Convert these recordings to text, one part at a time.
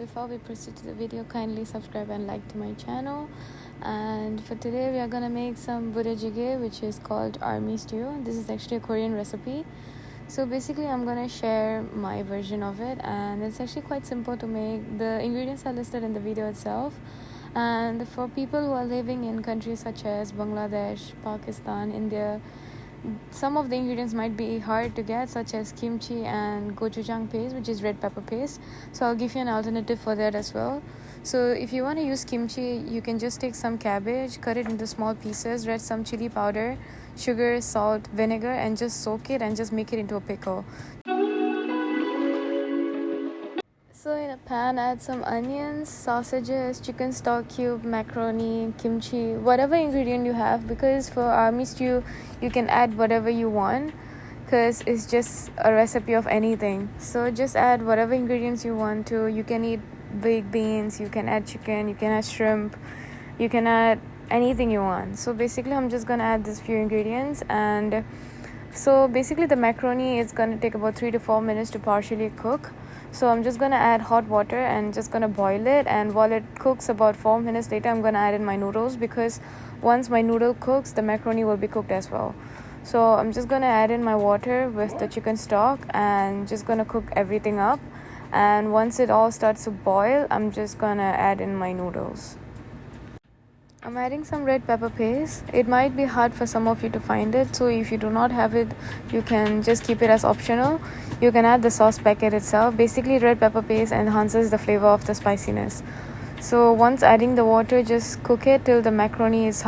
before we proceed to the video, kindly subscribe and like to my channel. And for today we are gonna make some burejjigae, which is called army stew. This is actually a Korean recipe. So basically I'm gonna share my version of it, and it's actually quite simple to make. The ingredients are listed in the video itself. And for people who are living in countries such as Bangladesh, Pakistan, India, some of the ingredients might be hard to get, such as kimchi and gochujang paste, which is red pepper paste. So I'll give you an alternative for that as well. So if you want to use kimchi, you can just take some cabbage, cut it into small pieces, add some chili powder, sugar, salt, vinegar, and just soak it and just make it into a pickle. So in a pan, add some onions, sausages, chicken stock cube, macaroni, kimchi, whatever ingredient you have, because for army stew you can add whatever you want, because it's just a recipe of anything. So just add whatever ingredients you want to. You can eat baked beans, you can add chicken, you can add shrimp, you can add anything you want. So basically I'm just gonna add these few ingredients. And so basically the macaroni is gonna take about 3 to 4 minutes to partially cook. So I'm just gonna add hot water and just gonna boil it, and while it cooks about 4 minutes later, I'm gonna add in my noodles, because once my noodle cooks, the macaroni will be cooked as well. So I'm just gonna add in my water with the chicken stock and just gonna cook everything up. And once it all starts to boil, I'm just gonna add in my noodles. I'm adding some red pepper paste. It might be hard for some of you to find it, so if you do not have it, you can just keep it as optional. You can add the sauce packet itself. Basically, red pepper paste enhances the flavor of the spiciness. So once adding the water, just cook it till the macaroni is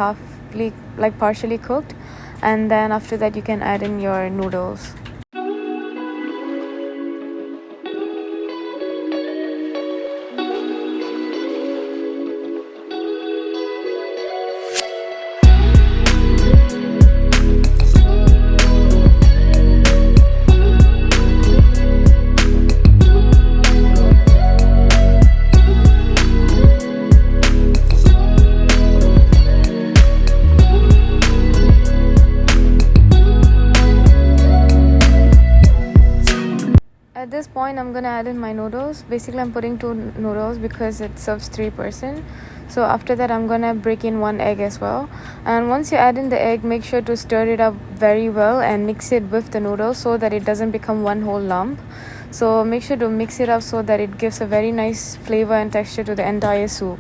partially cooked, and then after that you can add in your noodles. At this point, I'm gonna add in my noodles. Basically, I'm putting 2 noodles because it serves 3 person. So after that, I'm gonna break in 1 egg as well. And once you add in the egg, make sure to stir it up very well and mix it with the noodles so that it doesn't become one whole lump. So make sure to mix it up so that it gives a very nice flavor and texture to the entire soup.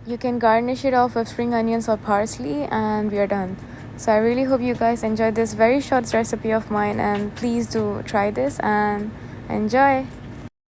You can garnish it off with spring onions or parsley, and we are done. So I really hope you guys enjoyed this very short recipe of mine, and please do try this and enjoy.